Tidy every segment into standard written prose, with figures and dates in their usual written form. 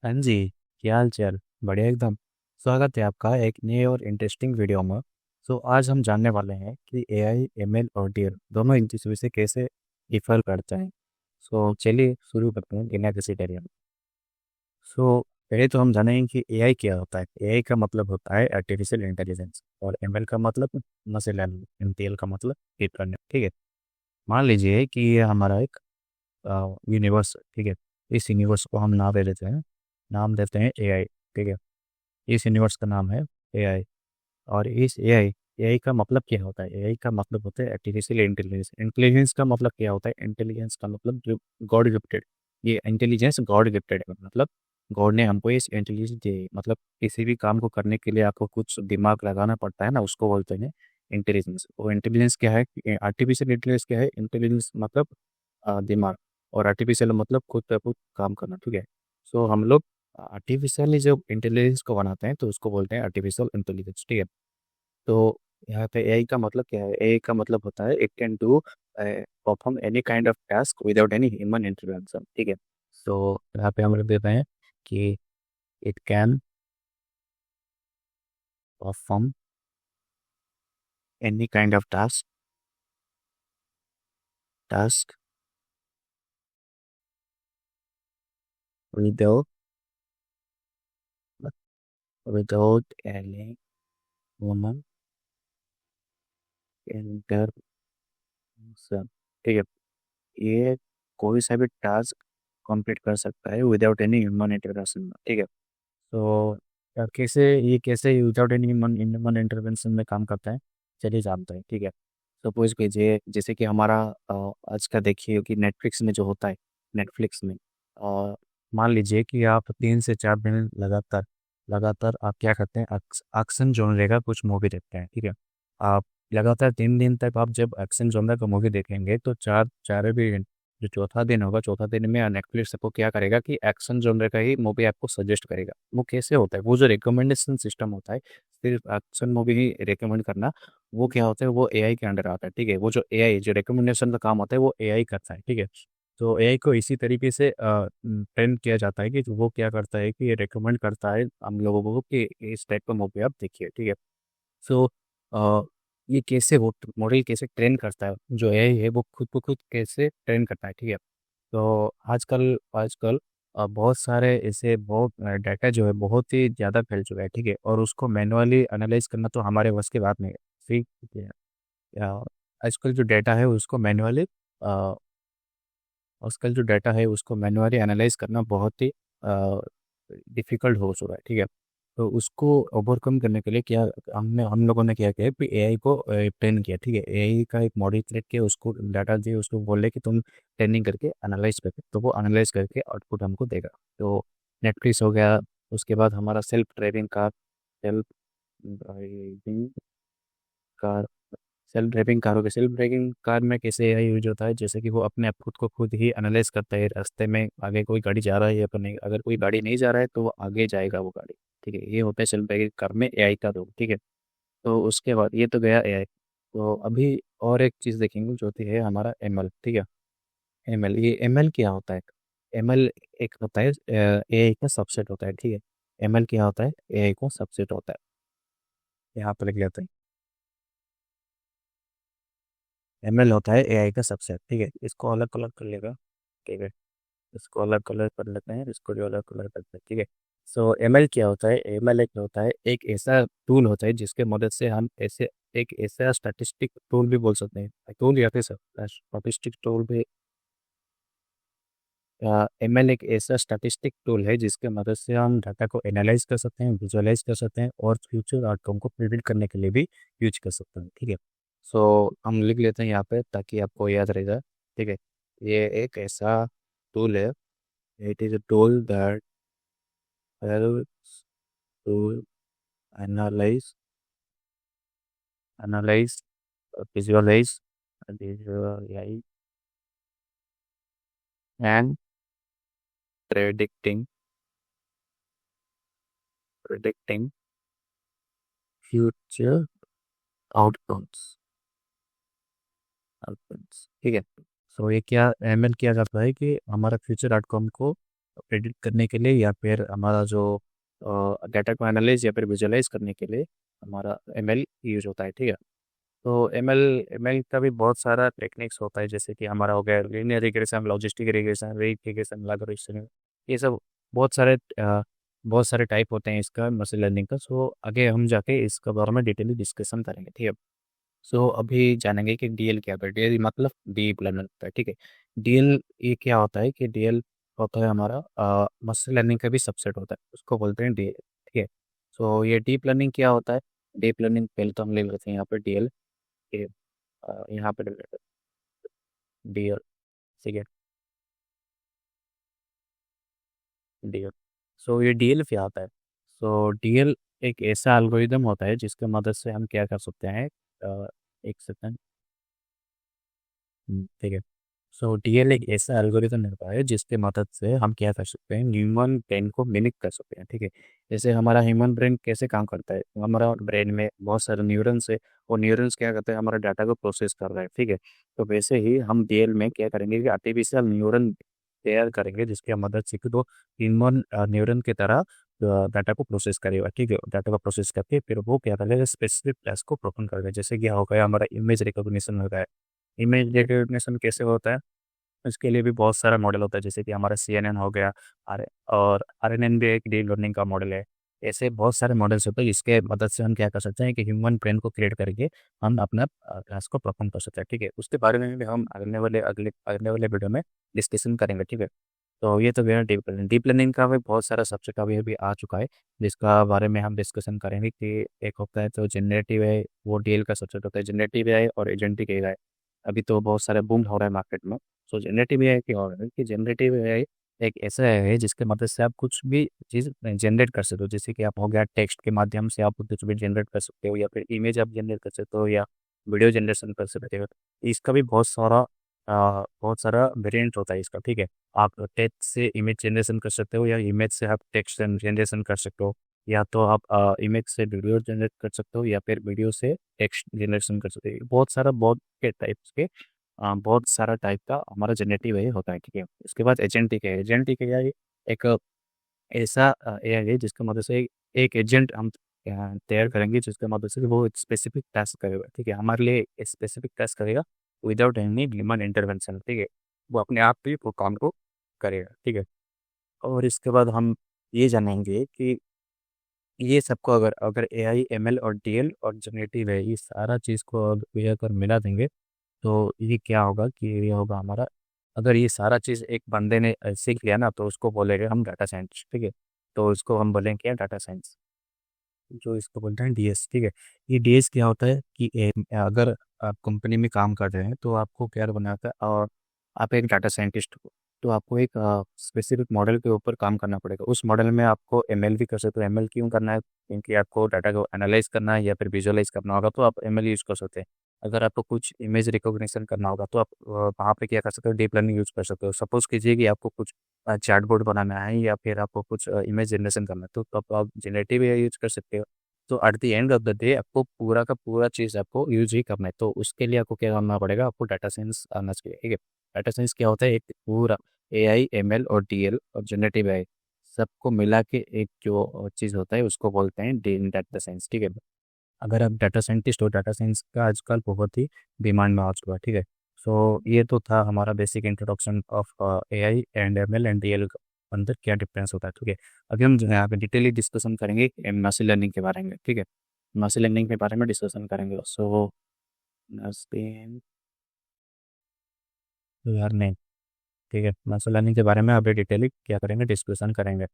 हाँ जी। क्या हाल चाल। बढ़िया एकदम। स्वागत है आपका एक नए और इंटरेस्टिंग वीडियो में। आज हम जानने वाले हैं कि एआई एमएल और डीएल दोनों एक दूसरे से कैसे डिफर करते हैं। चलिए शुरू करते हैं बिना किसी देरी में। पहले तो हम जानेंगे कि एआई क्या होता है। एआई का मतलब होता है आर्टिफिशियल इंटेलिजेंस और एमएल का मतलब मशीन लर्निंग, एमटीएल का मतलब डीप लर्निंग। ठीक है। मान लीजिए कि ये हमारा एक यूनिवर्स है। ठीक है। इस यूनिवर्स को हम नाम दे देते हैं। नाम देते हैं एआई। ठीक है। इस यूनिवर्स का नाम है एआई। और इस एआई एआई का मतलब क्या होता है? एआई का मतलब होता है आर्टिफिशियल इंटेलिजेंस। इंटेलिजेंस का मतलब क्या होता है? इंटेलिजेंस का मतलब जो गॉड गिफ्टेड, ये इंटेलिजेंस गॉड गिफ्टेड है। मतलब गॉड ने हमको इस इंटेलिजेंस दी है। मतलब किसी भी काम को करने के लिए आपको कुछ दिमाग लगाना पड़ता है ना, उसको बोलते हैं इंटेलिजेंस। और इंटेलिजेंस क्या है? आर्टिफिशियल इंटेलिजेंस क्या है? इंटेलिजेंस मतलब दिमाग, और आर्टिफिशियल मतलब खुद पे खुद काम करना। ठीक है। हम लोग आर्टिफिशियली जो इंटेलिजेंस को बनाते हैं तो उसको बोलते हैं आर्टिफिशियल इंटेलिजेंस। ठीक है। तो यहाँ पे एआई का मतलब क्या है? एआई का मतलब होता है it can do perform any kind of task without any human intervention. ठीक है। यहाँ पे हम लोग देते हैं कि it can perform any kind of task without without any human intervention. ठीक है। ये कोई सा भी टास्क कंप्लीट कर सकता है विदाउट एनी ह्यूमन इंटरवेंशन। ठीक है। कैसे ये कैसे विदाउट एनी ह्यूमन इंटरवेंशन में काम करता है, चलिए जानते हैं। ठीक है। सपोज कीजिए जैसे कि हमारा आज का देखिए कि नेटफ्लिक्स में जो होता है, नेटफ्लिक्स में मान लीजिए कि आप 3 से 4 दिन लगातार लगातार आप क्या करते हैं, एक्शन जॉनर का कुछ मूवी देखते हैं। ठीक है। आप लगातार 3 दिन तक आप जब एक्शन जॉनर का मूवी देखेंगे तो चार चार भी जो चौथा दिन होगा, चौथा दिन में नेटफ्लिक्स आपको क्या करेगा कि एक्शन जॉनर का ही मूवी आपको सजेस्ट करेगा। वो कैसे होता है? वो जो रिकमेंडेशन सिस्टम होता है, सिर्फ एक्शन मूवी ही रिकमेंड करना, वो क्या होता है? वो एआई के अंडर आता है। ठीक है। वो जो एआई जो रिकमेंडेशन का काम होता है वो एआई करता है। ठीक है। तो एआई को इसी तरीके से ट्रेन किया जाता है कि वो क्या करता है कि ये रिकमेंड करता है हम लोगों को कि इस टाइप का मूवी आप देखिए। ठीक है। सो ये कैसे वो मॉडल कैसे ट्रेन करता है, जो एआई है वो खुद को खुद कैसे ट्रेन करता है। ठीक है। आजकल आजकल बहुत सारे ऐसे बहुत डाटा जो है बहुत ही ज़्यादा फैल चुका है। ठीक है। और उसको मैनुअली एनालाइज करना तो हमारे बस की बात नहीं है। ठीक है। या आजकल जो डाटा है उसको मैनुअली आजकल जो डाटा है उसको मैनुअली एनालाइज करना बहुत ही डिफिकल्ट हो चुका है। ठीक है। तो उसको ओवरकम करने के लिए क्या हम लोगों ने क्या किया कि एआई को ट्रेन किया। ठीक है। एआई का एक मॉडल क्रिएट किया, उसको डाटा दिए, उसको बोले कि तुम ट्रेनिंग करके एनालाइज करके, तो वो एनालाइज करके आउटपुट हमको देगा। तो नेटफ्लिक्स हो गया। उसके बाद हमारा self driving car self driving car हो गई। सेल्फ ड्राइविंग कार में कैसे एआई यूज होता है, जैसे कि वो अपने आप खुद को खुद ही एनालाइज करता है रास्ते में आगे कोई गाड़ी जा रहा है या फिर नहीं। अगर कोई गाड़ी नहीं जा रहा है तो वो आगे जाएगा वो गाड़ी। ठीक है। ये होता है सेल्फ ड्राइविंग कार में एआई का रोल। ठीक है। तो उसके बाद ये तो गया एआई। तो अभी और एक चीज़ देखेंगे जो होती है हमारा एमएल। ठीक है। एमएल, ये एमएल क्या होता है? एमएल एक होता है एआई का सबसेट होता है। ठीक है। एमएल क्या होता है? एआई का सबसेट होता है। यहाँ पर लिख लेते हैं। एमएल होता है एआई का सबसेट। ठीक है। इसको अलग अलग कर लेगा। ठीक है। इसको अलग कलर कर लेते हैं, इसको भी अलग कलर करते हैं। ठीक है। एमएल क्या होता है? एमएल एक होता है, एक ऐसा टूल होता है जिसके मदद से हम ऐसे एक ऐसा स्टैटिस्टिक टूल भी बोल सकते हैं, टूल या फिर स्टैटिस्टिक टूल भी। एमएल एक ऐसा स्टैटिस्टिक टूल है जिसके मदद से हम डाटा को एनालाइज कर सकते हैं, विजुअलाइज कर सकते हैं और फ्यूचर आउटकम को प्रिडिक्ट करने के लिए भी यूज कर सकते हैं। ठीक है। हम लिख लेते हैं यहाँ पे ताकि आपको याद रह जाए। ठीक है। ये एक ऐसा टूल है। It is a tool that helps to analyze, analyze, visualize, visualize and predicting, predicting future outcomes, outcomes। ठीक है। ये क्या एमएल किया जाता है कि हमारा फ्यूचर आउटकम को प्रेडिक्ट करने के लिए या फिर हमारा जो डाटा को एनालाइज या फिर विजुअलाइज करने के लिए हमारा एमएल यूज होता है। ठीक है। तो एमएल एमएल का भी बहुत सारा टेक्निक्स होता है, जैसे कि हमारा हो गया linear regression, logistic regression, rate regression, logarithmic, ये सब बहुत सारे बहुत सारे टाइप होते हैं इसका मशीन लर्निंग का। सो आगे हम जाके इसके बारे में डिटेली डिस्कशन करेंगे। ठीक है। सो अभी जानेंगे कि डीएल क्या होता है। डीएल मतलब डीप लर्निंग होता है। ठीक है। डीएल ये क्या होता है कि डीएल होता है हमारा मशीन लर्निंग का भी सबसेट होता है, उसको बोलते हैं डीएल। ठीक है। सो ये डीप लर्निंग क्या होता है? डीप लर्निंग पहले तो हम ले लेते हैं यहाँ पे डीएल के, यहाँ पे डीएल। ठीक है। डीएल। सो ये डीएल क्या होता है? सो डीएल एक ऐसा एल्गोरिदम होता है जिसके मदद से हम क्या कर सकते हैं। एक सेकंड। ठीक है। सो डीएल एक ऐसा एल्गोरिथम होता है जिसके मदद से हम क्या कर सकते हैं, ह्यूमन ब्रेन को मिमिक कर सकते हैं। ठीक है। जैसे हमारा ह्यूमन ब्रेन कैसे काम करता है, हमारा ब्रेन में बहुत सारे न्यूरॉन्स है, और न्यूरॉन्स क्या करते हैं, हमारा डाटा को प्रोसेस कर रहे हैं। ठीक है। तो वैसे ही हम डीएल में क्या करेंगे कि आर्टिफिशियल न्यूरन तैयार करेंगे जिसकी मदद से कि दो ह्यूमन न्यूरन की तरह डाटा को प्रोसेस करेगा। ठीक है। डाटा को प्रोसेस करके फिर वो क्या करेगा, स्पेसिफिक टास्क को परफॉर्म करेगा। जैसे क्या हो गया, हमारा इमेज रिकॉग्निशन होता है। इमेज रिकग्निशन कैसे होता है? इसके लिए भी बहुत सारा मॉडल होता है, जैसे कि हमारा सीएनएन हो गया, आर और आरएनएन भी एक डीप लर्निंग का मॉडल है। ऐसे बहुत सारे मॉडल्स होते हैं जिसके मदद से हम क्या कर सकते हैं कि ह्यूमन ब्रेन को क्रिएट करके हम अपना टास्क को परफॉर्म कर सकते हैं। ठीक है। उसके बारे में भी हम अगले वाले वीडियो में डिस्कशन करेंगे। ठीक है। तो ये तो गया डीप लर्निंग। डीप लर्निंग का भी बहुत सारा सब्जेक्ट अभी अभी आ चुका है जिसका बारे में हम डिस्कशन करेंगे कि एक होता है तो जनरेटिव है, वो डीएल का सब्जेक्ट होता है। जनरेटिव है और एजेंटिक एआई अभी तो बहुत सारे बूम हो रहा है मार्केट में। सो जनरेटिव एआई क्या हो रहा है कि जनरेटिव एआई एक ऐसा है जिसके मदद से आप कुछ भी चीज़ जनरेट कर सकते हो। जैसे कि आप हो गया टेक्स्ट के माध्यम से आप कुछ भी जनरेट कर सकते हो, या फिर इमेज आप जनरेट कर सकते हो, या वीडियो जनरेशन कर सकते हो। इसका भी बहुत सारा वेरिएंट होता है इसका। ठीक है। आप टेक्स्ट से इमेज जनरेशन कर सकते हो, या इमेज से आप टेक्स्ट जनरेशन कर सकते हो, या तो आप इमेज से वीडियो जनरेट कर सकते हो, या फिर वीडियो से टेक्स्ट जनरेशन कर सकते हो। बहुत के टाइप्स के बहुत सारा टाइप का हमारा जनरेटिव एआई होता है। ठीक है। इसके बाद एजेंटिक है। एजेंटिक एआई एक ऐसा एआई है जिसकी मदद से एक एजेंट हम तैयार करेंगे जिसकी मदद से वो एक स्पेसिफिक टास्क करेगा। ठीक है। हमारे लिए एक स्पेसिफिक टास्क करेगा विदाउट एनी ह्यूमन इंटरवेंशन। ठीक है। वो अपने आप ही वो काम को करेगा। ठीक है। और इसके बाद हम ये जानेंगे कि ये सबको अगर अगर एआई एमएल और डीएल और जनरेटिव है, ये सारा चीज़ को अगर मिला देंगे तो ये क्या होगा कि ये होगा हमारा, अगर ये सारा चीज़ एक बंदे ने सीख लिया ना, तो उसको बोलेंगे हम डाटा साइंस। ठीक है। तो उसको हम बोलेंगे क्या, डाटा साइंस, जो इसको बोलते हैं डीएस। ठीक है। ये डीएस क्या होता है कि अगर आप कंपनी में काम कर रहे हैं तो आपको क्या बनाता है, और आप एक डाटा साइंटिस्ट हो, तो आपको एक स्पेसिफिक मॉडल के ऊपर काम करना पड़ेगा। उस मॉडल में आपको एमएल भी कर सकते हो। एमएल क्यों करना है? क्योंकि आपको डाटा को एनालाइज करना है या फिर विजुअलाइज करना होगा तो आप एमएल यूज़ कर सकते हैं। अगर आपको कुछ इमेज रिकॉग्निशन करना होगा तो आप वहाँ पे क्या कर सकते हो, डीप लर्निंग यूज़ कर सकते हो। सपोज कीजिए कि आपको कुछ चैटबॉट बनाना है या फिर आपको कुछ इमेज जनरेशन करना है, तो तब आप जनरेटिव एआई यूज कर सकते हो। तो at the end of the day आपको पूरा का पूरा चीज़ आपको यूज ही करना है, तो उसके लिए आपको क्या करना पड़ेगा, आपको डाटा साइंस आना चाहिए। ठीक है। डाटा साइंस क्या होता है, एक पूरा एआई एमएल और डीएल और जनरेटिव एआई सबको मिला के एक जो चीज़ होता है उसको बोलते हैं डाटा साइंस। ठीक है। अगर आप डाटा साइंटिस्ट हो, डाटा साइंस का आजकल बहुत ही डिमांड में आ चुका है। ठीक है। सो ये तो था हमारा basic introduction of AI and ML and DL अंदर क्या डिफरेंस होता है। ठीक है। अभी हम जो है यहाँ पे डिटेली डिस्कशन करेंगे मशीन लर्निंग के बारे में। ठीक है। मशीन लर्निंग के बारे में डिस्कशन करेंगे। सो मशीन लर्निंग, ठीक है, मशीन लर्निंग के बारे में अभी डिटेली क्या करेंगे, डिस्कशन करेंगे।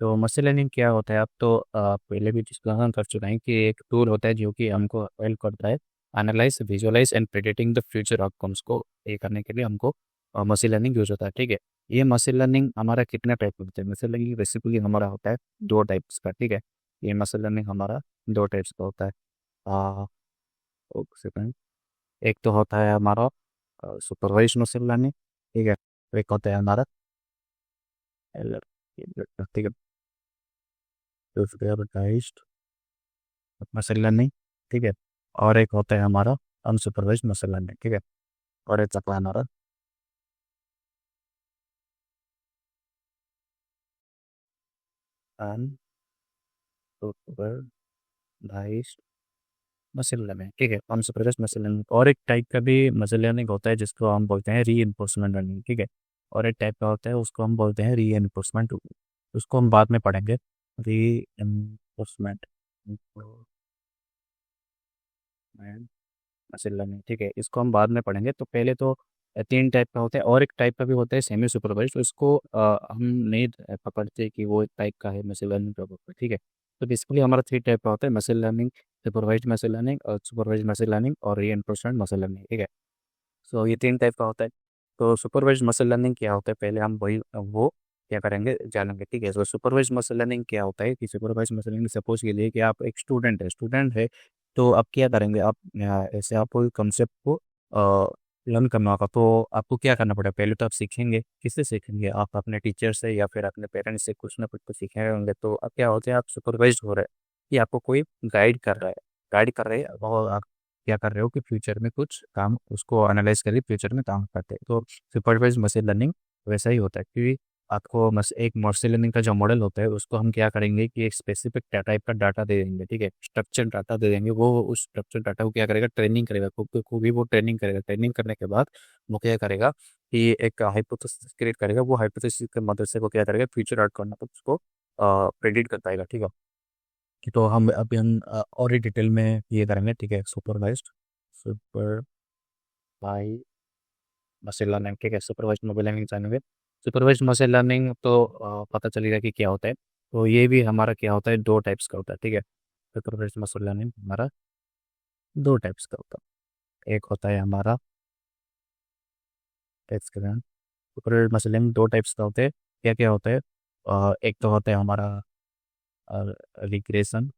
तो मशीन लर्निंग क्या होता है, आप तो पहले भी डिस्कशन कर चुके हैं कि एक टूल होता है जो कि हमको हेल्प करता है analyse, visualise and predicting the future outcomes को ये करने के लिए हमको मशीन लर्निंग यूज होता है। ठीक है। ये मशीन लर्निंग हमारा कितने टाइप का होता है? मशीन लर्निंग बेसिकली हमारा होता है दो टाइप्स का। ठीक है। ये मशीन लर्निंग हमारा दो टाइप्स का होता है। आ, एक सेकंड। एक तो होता है हमारा सुपरवाइज मशीन लर्निंग। ठीक है। एक होता है हमारा ठीक है, सुपरवाइज्ड मशीन लर्निंग। ठीक है। और एक होता है हमारा अनसुपरवाइज्ड मशीन लर्निंग। ठीक है। और एक चक्र हमारा अनसुपरवाइज्ड मशीन लर्निंग, ठीक है, अनसुपरवाइज्ड मशीन लर्निंग। और एक टाइप का भी मशीन लर्निंग होता है जिसको हम बोलते हैं री एनफोर्समेंट लर्निंग, ठीक है। और एक टाइप का होता है उसको हम बोलते हैं री एनफोर्समेंट, उसको हम बाद में पढ़ेंगे। री एनफोर्समेंट मशीन लर्निंग, ठीक है, इसको हम बाद में पढ़ेंगे। तो पहले तो तीन टाइप का होता है, और एक टाइप का भी होता है सेमी सुपरवाइज्ड, तो इसको हम नहीं पकड़ते कि वो एक टाइप का है मशीन लर्निंग का, ठीक है। तो बेसिकली हमारा थ्री टाइप का होता है: machine learning, supervised machine learning, और सुपरवाइज्ड मशीन लर्निंग, और रीइंफोर्समेंट मशीन लर्निंग, ठीक है। सो ये तीन टाइप का होता है। तो सुपरवाइज्ड मसल लर्निंग क्या होता है, पहले हम वही वो क्या करेंगे जानेंगे, ठीक है। तो सुपरवाइज्ड मसल लर्निंग क्या होता है कि सुपरवाइज्ड मसल लर्निंग, सपोज के लिए कि आप एक स्टूडेंट है, तो आप क्या करेंगे, आप ऐसे आप कोई कंसेप्ट को लर्न करना होगा, तो आपको क्या करना पड़ेगा, पहले तो आप सीखेंगे, किससे सीखेंगे, आप अपने टीचर से या फिर अपने पेरेंट्स से कुछ ना कुछ तो सीखे होंगे। तो अब क्या होता है, आप सुपरवाइज हो रहे हैं कि आपको कोई गाइड कर रहे हैं, और क्या कर रहे हो कि फ्यूचर में कुछ काम उसको एनालाइज करके फ्यूचर में काम करते हैं। तो सुपरवाइज मशीन लर्निंग वैसा ही होता है कि आपको एक मशीन लर्निंग का जो मॉडल होता है उसको हम क्या करेंगे कि एक स्पेसिफिक टाइप का डाटा दे देंगे, ठीक है, स्ट्रक्चर डाटा दे देंगे। वो उस स्ट्रक्चर डाटा को क्या करेगा, ट्रेनिंग करेगा, को भी वो ट्रेनिंग करेगा। ट्रेनिंग करने के बाद वो क्या करेगा कि एक हाइपोथेसिस क्रिएट करेगा। वो हाइपोथेसिस की मदद से वो क्या करेगा, फ्यूचर आउटकम उसको प्रेडिक्ट कर पाएगा, ठीक है। तो हम अभी हम और ही डिटेल में ये करेंगे, ठीक है। सुपरवाइज मशीन लर्निंग, ठीक है, सुपरवाइज मशीन लर्निंग जानेंगे। सुपरवाइज मशीन लर्निंग तो पता चलेगा कि क्या होता है। तो ये भी हमारा क्या होता है, दो टाइप्स का होता है, ठीक है। सुपरवाइज मशीन लर्निंग हमारा दो टाइप्स का होता है। एक होता है हमारा सुपरवाइज मशीन लर्निंग दो टाइप्स का होते हैं। क्या क्या होता है, एक तो होता है हमारा रिग्रेशन,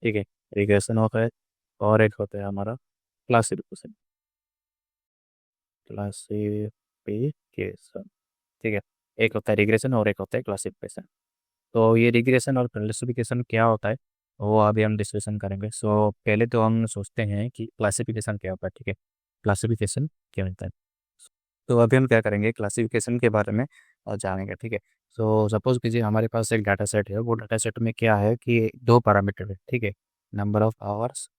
ठीक है, रिग्रेशन होता है। और एक होता है हमारा क्लासिफिकेशन, क्लासिफिकेशन, ठीक है। एक होता है रिग्रेशन और एक होता है क्लासिफिकेशन। तो ये रिग्रेशन और क्लासिफिकेशन क्या होता है वो अभी हम डिस्कशन करेंगे। सो पहले तो हम सोचते हैं कि क्लासिफिकेशन क्या होता है, ठीक है, क्लासिफिकेशन क्या होता है। तो अभी हम क्या करेंगे, क्लासिफिकेशन के बारे में जानेंगे, ठीक है। सो सपोज कीजिए हमारे पास एक डाटा सेट है, वो डाटा सेट में क्या है कि दो पैरामीटर है, ठीक है, नंबर ऑफ आवर्स,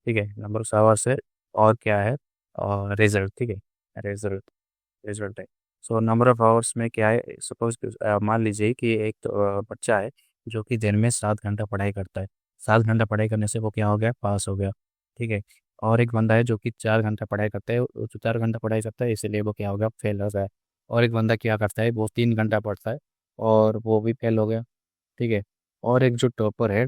ठीक है, नंबर ऑफ आवर्स है, और क्या है, और रिजल्ट, ठीक है, रिजल्ट रिजल्ट है। सो नंबर ऑफ आवर्स में क्या है, सपोज मान लीजिए कि एक तो, बच्चा है जो कि दिन में 7 घंटा पढ़ाई करता है। 7 घंटा पढ़ाई करने से वो क्या हो गया, पास हो गया, ठीक है। और एक बंदा है जो कि 4 घंटा पढ़ाई करता है, वो 4 घंटा पढ़ाई करता है इसीलिए वो क्या हो गया, फेल हो गया। और एक बंदा क्या करता है, वो 3 घंटा पढ़ता है और वो भी फेल हो गया, ठीक है। और एक जो टॉपर है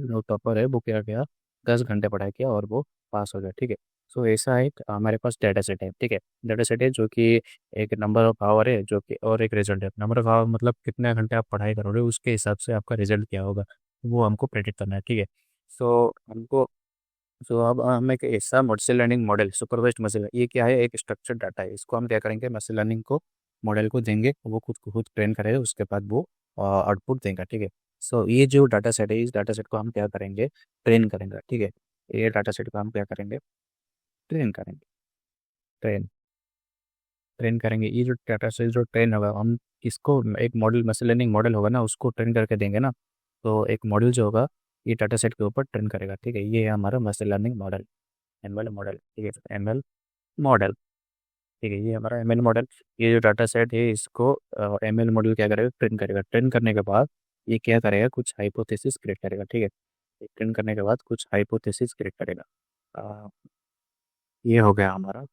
वो क्या किया, 10 घंटे पढ़ाई किया और वो पास हो गया, ठीक है। सो ऐसा एक हमारे पास डाटा सेट है, ठीक है। डाटा सेट है जो कि एक नंबर ऑफ आवर है जो कि, और एक रिजल्ट है। नंबर ऑफ आवर मतलब कितने घंटे आप पढ़ाई करोगे उसके हिसाब से आपका रिजल्ट क्या होगा, वो हमको प्रेडिक्ट करना है, ठीक है। सो हमको सो अब हम एक ऐसा machine learning model, supervised machine, ये क्या है, एक स्ट्रक्चर्ड डाटा है, इसको हम क्या करेंगे, मशीन लर्निंग को मॉडल को देंगे, वो खुद ट्रेन करेगा, उसके बाद वो आउटपुट देगा, ठीक है। सो ये जो डाटा सेट है, इस डाटा सेट को हम क्या करेंगे, ट्रेन करेंगे, ठीक है। ये डाटा सेट को हम क्या करेंगे, ट्रेन करेंगे, ट्रेन ट्रेन करेंगे। ये जो डाटा सेट जो ट्रेन होगा, हम इसको एक मॉडल, मशीन लर्निंग मॉडल होगा ना, उसको ट्रेन करके देंगे ना। तो एक मॉडल जो होगा ये डाटा सेट के ऊपर ट्रेन करेगा, ठीक है। ये है हमारा machine learning model, ML model, ठीक है, एमएल मॉडल, ठीक है, ये हमारा एमएल मॉडल। ये जो डाटा सेट है इसको एमएल मॉडल क्या करेगा, ट्रेन करेगा। ट्रेन करने के बाद ये क्या करेगा, कुछ हाइपोथेसिस क्रिएट करेगा, ठीक है। ट्रेन करने के बाद कुछ हाइपोथेसिस क्रिएट करेगा। अ, ये हो गया हमारा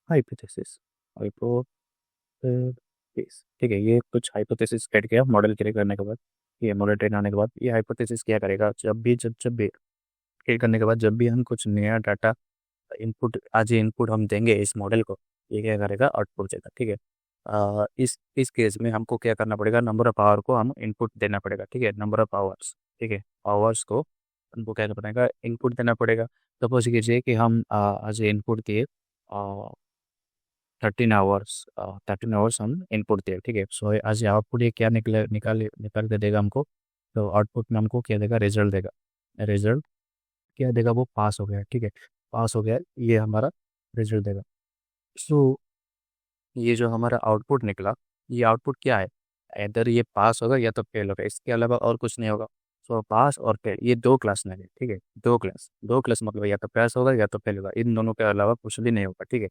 हाइपोथेसिस, हाइपोथेसिस, ठीक है। ये कुछ हाइपोथेसिस क्रिएट किया मॉडल क्रिएट करने के बाद। ये मॉडल ट्रेन आने के बाद ये हाइपोथेसिस क्या करेगा, जब भी क्रिएट करने के बाद जब भी हम कुछ नया डाटा इनपुट हम देंगे इस मॉडल को, ये क्या करेगा, आउटपुट देगा, ठीक है। इस केस में हमको क्या करना पड़ेगा, नंबर ऑफ आवर को हम इनपुट देना पड़ेगा, ठीक है, नंबर ऑफ आवर्स, ठीक है, आवर्स को हमको क्या करना पड़ेगा, इनपुट देना पड़ेगा। सपोज कीजिए कि हम आज इनपुट दिए 13 आवर्स, 13 आवर्स हम इनपुट दिए, ठीक है। सो आज आउटपुट ये क्या निकाल के देगा हमको, तो आउटपुट में हमको क्या देगा, रिजल्ट देगा। रिजल्ट क्या देगा, वो पास हो गया, ठीक है, पास हो गया, ये हमारा रिजल्ट देगा। सो ये जो हमारा आउटपुट निकला, ये आउटपुट क्या है, इधर ये पास होगा या तो फेल होगा, इसके अलावा और कुछ नहीं होगा। सो पास और फेल ये दो क्लास में है, ठीक है, दो क्लास मतलब या तो पास होगा या तो फेल होगा, इन दोनों के अलावा कुछ भी नहीं होगा, ठीक है।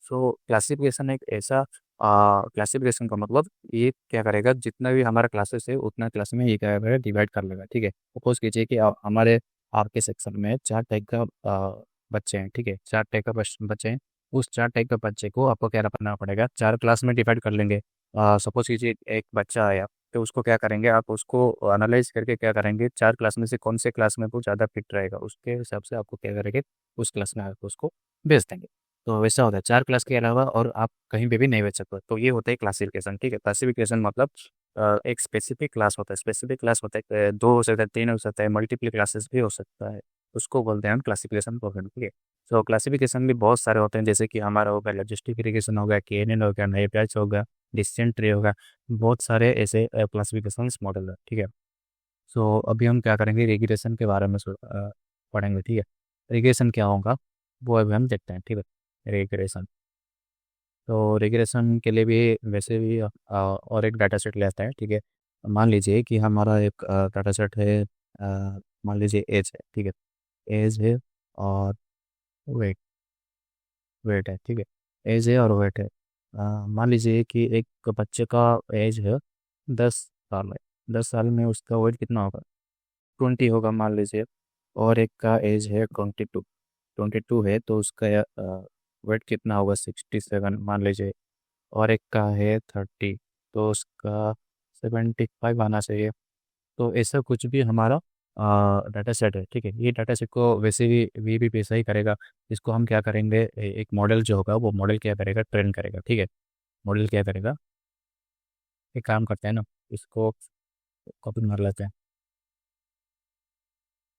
सो क्लासिफिकेशन एक ऐसा क्लासिफिकेशन का मतलब ये क्या करेगा, जितना भी हमारा क्लासेस है उतना क्लास में ये क्या करेगा, डिवाइड कर लेगा, ठीक है। सपोज कीजिए कि हमारे आपके सेक्शन में 4 टाइप का बच्चे हैं, ठीक है, 4 टाइप का बच्चे हैं। उस 4 टाइप का बच्चे को आपको क्या करना पड़ेगा, 4 क्लास में डिवाइड कर लेंगे। सपोज कीजिए एक बच्चा आया, तो उसको क्या करेंगे, आप उसको एनालाइज करके क्या करेंगे, 4 क्लास में से कौन से क्लास में वो ज़्यादा फिट रहेगा, उसके हिसाब से आपको क्या करेंगे, उस क्लास में आप उसको भेज देंगे। तो वैसा होता है, 4 क्लास के अलावा और आप कहीं पे भी नहीं भेज सकते। तो ये होता है क्लासिफिकेशन, ठीक है। क्लासिफिकेशन मतलब एक स्पेसिफिक क्लास होता है, स्पेसिफिक क्लास होता है, 2 हो सकता है, 3 हो सकता है, मल्टीपल क्लासेस भी हो सकता है, उसको बोलते हैं हम क्लासिफिकेशन प्रॉब्लम, ठीक है। तो क्लासिफिकेशन भी बहुत सारे होते हैं, जैसे कि हमारा हो गया लॉजिस्टिफिकेशन हो गया, केएनएन हो गया, नाइब्राइट हो गया, डिसीजन ट्री होगा, बहुत सारे ऐसे क्लासिफिकेशन मॉडल है, ठीक है। सो अभी हम क्या करेंगे, रेगुलेशन के बारे में पढ़ेंगे, ठीक है। रेगुलेशन क्या होगा वो अभी हम देखते हैं, ठीक है। रेगुलेशन, तो रेगुलेशन के लिए भी वैसे भी और एक डाटा सेट लेता है, ठीक है। मान लीजिए कि हमारा एक डाटा सेट है, मान लीजिए एज है, ठीक है, एज है और वेट, वेट है, ठीक है, एज है और वेट है। मान लीजिए कि एक बच्चे का एज है 10 साल है, 10 साल में उसका वेट कितना होगा, 20 होगा मान लीजिए। और एक का एज है 22, 22 है तो उसका वेट कितना होगा, 67 मान लीजिए। और एक का है 30 तो उसका 75 आना चाहिए। तो ऐसा कुछ भी हमारा डाटा सेट है, ठीक है। ये डाटा सेट को वैसे भी भी वैसा ही करेगा। इसको हम क्या करेंगे, एक मॉडल जो होगा वो मॉडल क्या करेगा, ट्रेन करेगा, ठीक है। मॉडल क्या करेगा, एक काम करते हैं ना, इसको कॉपी मार लेते हैं।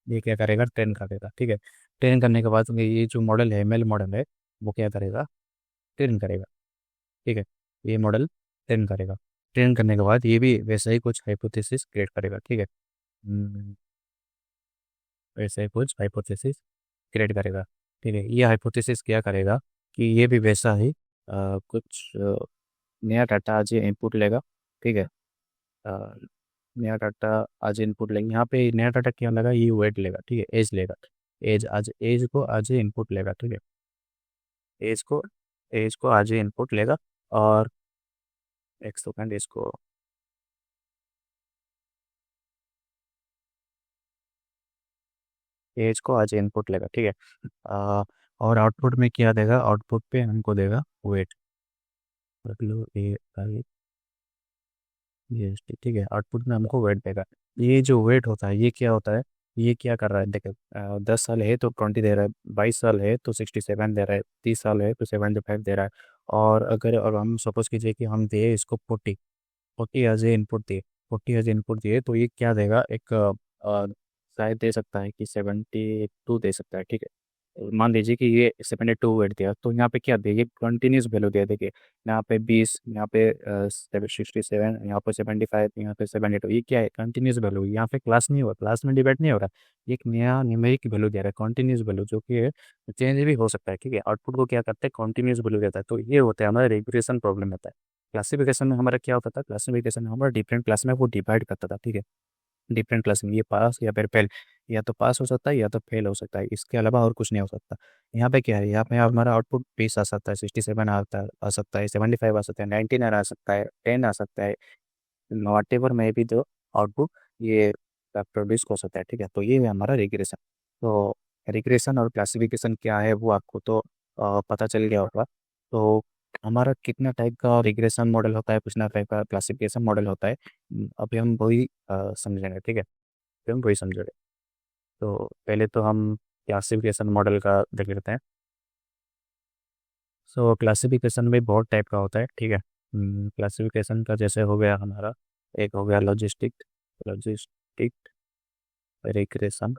ये क्या करेगा, ट्रेन करेगा, ठीक है। ट्रेन करने के बाद ये जो मॉडल है, एमएल मॉडल है, वो क्या करेगा, ट्रेन करेगा, ठीक है। ये मॉडल ट्रेन करेगा, ट्रेन करने के बाद ये भी वैसा ही कुछ हाइपोथेसिस क्रिएट करेगा, ठीक है। वैसे ही कुछ हाइपोथेसिस क्रिएट करेगा, ठीक है। ये हाइपोथेसिस क्या करेगा कि ये भी वैसा ही कुछ नया डाटा आज इनपुट लेगा, ठीक है। अ, नया डाटा आज इनपुट लेंगे, यहाँ पे नया डाटा क्या लेगा, ये वेट लेगा, ठीक है, एज लेगा। एज को आज इनपुट लेगा, ठीक है। एज को एज को आज इनपुट लेगा। और एक सेकंड, इसको एज को आज इनपुट लेगा, ठीक है। और आउटपुट में क्या देगा, आउटपुट पे हमको देगा वेट, मतलब ये ठीक है, आउटपुट में हमको वेट देगा। ये जो वेट होता है ये क्या होता है, ये क्या कर रहा है, देखे 10 साल है तो 20 दे रहा है, 22 साल है तो 67 दे रहा है, 30 साल है तो 75 दे रहा है। और हम सपोज कीजिए कि हम दिए इसको 40 एज ए इनपुट दिए, 40 एज इनपुट दिए, तो ये क्या देगा, एक शायद दे सकता है कि 72 दे सकता है, ठीक है। मान लीजिए कि ये 72 वेट दिया, तो यहाँ पे क्या दिया, ये कंटिन्यूस वैल्यू दिया, देखिए यहाँ पे 20, यहाँ पे 67, यहाँ पे 75, यहाँ पे 72, ये क्या है, कंटिन्यूस वैल्यू। यहाँ पे क्लास नहीं होगा, क्लास में डिवाइड नहीं हो रहा, ये एक नया न्यूमेरिक वैल्यू दे रहा है, कंटिन्यूस वैल्यू, जो कि चेंज भी हो सकता है, ठीक है। आउटपुट को क्या करते हैं, कंटिन्यूस वैल्यू देता है। तो ये होता है हमारा रेगुलेशन प्रॉब्लम होता है। क्लासिफिकेशन में हमारा क्या होता था, क्लासिफिकेशन में हमारा डिफरेंट क्लास में वो डिवाइड करता था, ठीक है। डिफरेंट क्लास में ये पास या फिर फेल, या तो पास हो सकता है या तो फेल हो सकता है, इसके अलावा और कुछ नहीं हो सकता। यहाँ पे क्या है, यहाँ पे हमारा आउटपुट 20 आ सकता है, 67 आ सकता है, 75 आ सकता है, 99 आ सकता है, 10 आ सकता है, वॉट एवर में भी जो आउटपुट ये प्रोड्यूस हो सकता है, ठीक है। तो ये है हमारा रिग्रेशन। तो रिग्रेशन और क्लासिफिकेशन क्या है वो आपको तो पता चल गया होगा। तो हमारा कितना टाइप का रिग्रेशन मॉडल होता है, कितना टाइप का क्लासिफिकेशन मॉडल होता है, अभी हम वही समझेंगे, ठीक है, अभी हम वही समझेंगे। तो पहले तो हम क्लासिफिकेशन मॉडल का देख लेते हैं। सो क्लासिफिकेशन भी बहुत टाइप का होता है, ठीक है। क्लासिफिकेशन का जैसे हो गया हमारा, एक हो गया लॉजिस्टिक रिग्रेशन,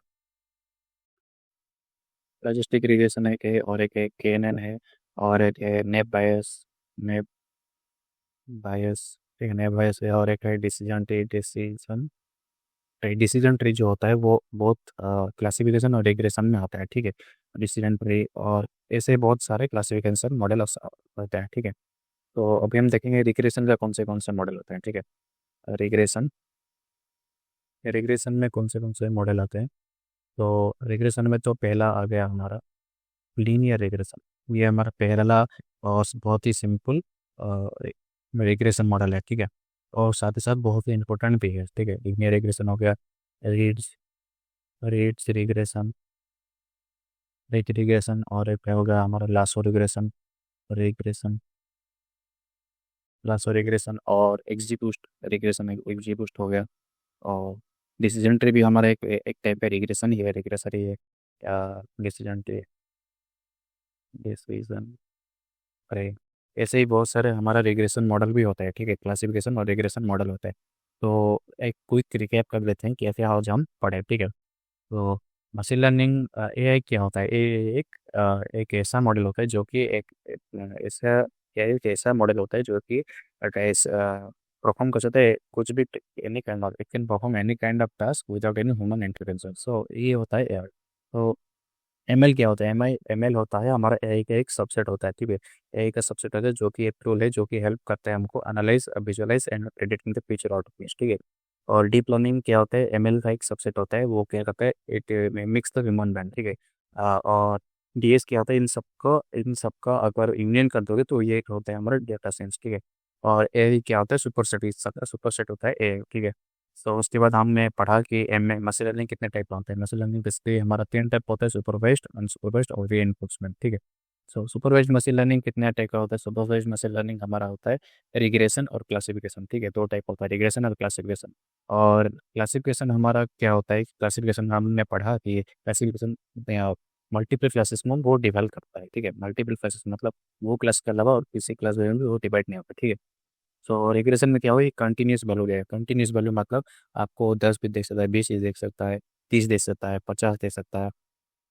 लॉजिस्टिक रिग्रेशन एक है, और एक है केएनएन है, और एक है नेप बायस, ठीक है, नेप बायस है, और एक है डिसीजन ट्री जो होता है वो बहुत क्लासिफिकेशन और रिग्रेशन में आता है, ठीक है। डिसीजन ट्री और ऐसे बहुत सारे क्लासिफिकेशन मॉडल होते हैं, ठीक है। तो अभी हम देखेंगे रिग्रेशन का कौन से मॉडल होते हैं, ठीक है। रिग्रेशन रिग्रेशन में कौन से मॉडल आते हैं। तो रिग्रेशन में तो पहला आ गया हमारा लीनियर रिग्रेशन। ये हमारा पहला और बहुत ही सिंपल रिग्रेशन मॉडल है, ठीक है। और साथ ही साथ बहुत ही इंपॉर्टेंट भी है, ठीक है। लीनियर रिग्रेशन हो गया, reads reads regression read regression, और एक हो गया हमारा lasso regression regression lasso regression, और एग्जीबूस्ट रिग्रेशन एग्जीबूस्ट हो गया। और डिसीजन ट्री भी हमारा एक टाइप का रिग्रेशन ही है, रिग्रेसर ही है। डिसीजन ट्री, डिसीजन अरे ऐसे ही बहुत सारे हमारा रिग्रेशन मॉडल भी होता है, ठीक है। क्लासिफिकेशन और रिग्रेशन मॉडल होता है। तो एक क्विक रिकैप कर लेते हैं कैसे आज हम पढ़े, ठीक है। तो मशीन लर्निंग एआई क्या होता है। ए एक ऐसा मॉडल होता है जो कि ऐसा एक ऐसा मॉडल होता है जो कि परफॉर्म कर सकता है कुछ भी, any kind of it can perform any kind of task without any human intervention. So ये होता है एआई। तो एमएल क्या होता है। एमएल होता है हमारा एआई का एक सबसेट होता है, ठीक है। एआई का सबसेट होता है जो कि एक टूल है जो कि हेल्प करता है हमको analyse, visualise and predicting the future outcomes, ठीक है। और डीप लर्निंग क्या होता है, एमएल का एक सबसेट होता है, वो क्या करता है, it mix the human brain, ठीक है। और डीएस क्या होता है, इन सबका अगर यूनियन कर दोगे तो ये एक होता है हमारा डेटा साइंस, ठीक है। और एआई क्या होता है, सुपरसेट होता है एआई, ठीक है। तो उसके बाद हमने पढ़ा कि एम मशीन लर्निंग कितने टाइप का होता है। मशीन लर्निंग बेसिकली हमारा 3 टाइप होता है, सुपरवाइज्ड, अनसुपरवाइज्ड और रीइंफोर्समेंट, ठीक है। सो सुपरवाइज्ड मशीन लर्निंग कितने टाइप का होता है। सुपरवाइज्ड मशीन लर्निंग हमारा होता है रिग्रेशन और क्लासिफिकेशन, ठीक है। 2 टाइप होता है, रिग्रेशन और क्लासिफिकेशन। और क्लासिफिकेशन हमारा क्या होता है, क्लासिफिकेशन हमने पढ़ा कि क्लासिफिकेशन मल्टीपल क्लासेस में वो डिवाइड करता है, ठीक है। मल्टीपल क्लासेस मतलब वो क्लास के अलावा और किसी क्लास में भी वो डिवाइड नहीं होता, ठीक है। सो रिग्रेशन में क्या हुआ, कंटिन्यूस वैल्यू है। कंटिन्यूस वैल्यू मतलब आपको 10 भी देख सकता है, 20 देख सकता है, 30 दे सकता है, 50 दे सकता है,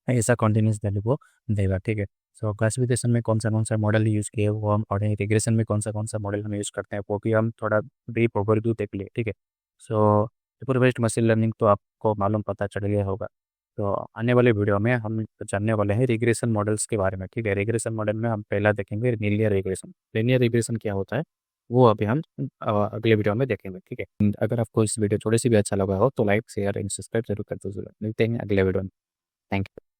ऐसा कंटिन्यूस वैल्यू को देगा, ठीक है। सो क्लासिफिकेशन में कौन सा मॉडल यूज़ किए वो हम, और रिग्रेशन में कौन सा मॉडल हम यूज़ करते हैं वो भी हम थोड़ा ब्रीफ ओवरव्यू देख लिए, ठीक है। सो सुपरवाइज्ड मशीन लर्निंग तो आपको मालूम पता चल गया होगा। तो आने वाले वीडियो में हम जानने वाले हैं रिग्रेशन मॉडल्स के बारे में, ठीक है। रिग्रेशन मॉडल में हम पहला देखेंगे लीनियर रिग्रेशन। लीनियर रिग्रेशन क्या होता है वो अभी हम अगले वीडियो में देखेंगे, ठीक है। अगर आपको इस वीडियो थोड़ी सी भी अच्छा लगा हो तो लाइक शेयर एंड सब्सक्राइब जरूर कर दो। मिलते हैं अगले वीडियो में। Thank you.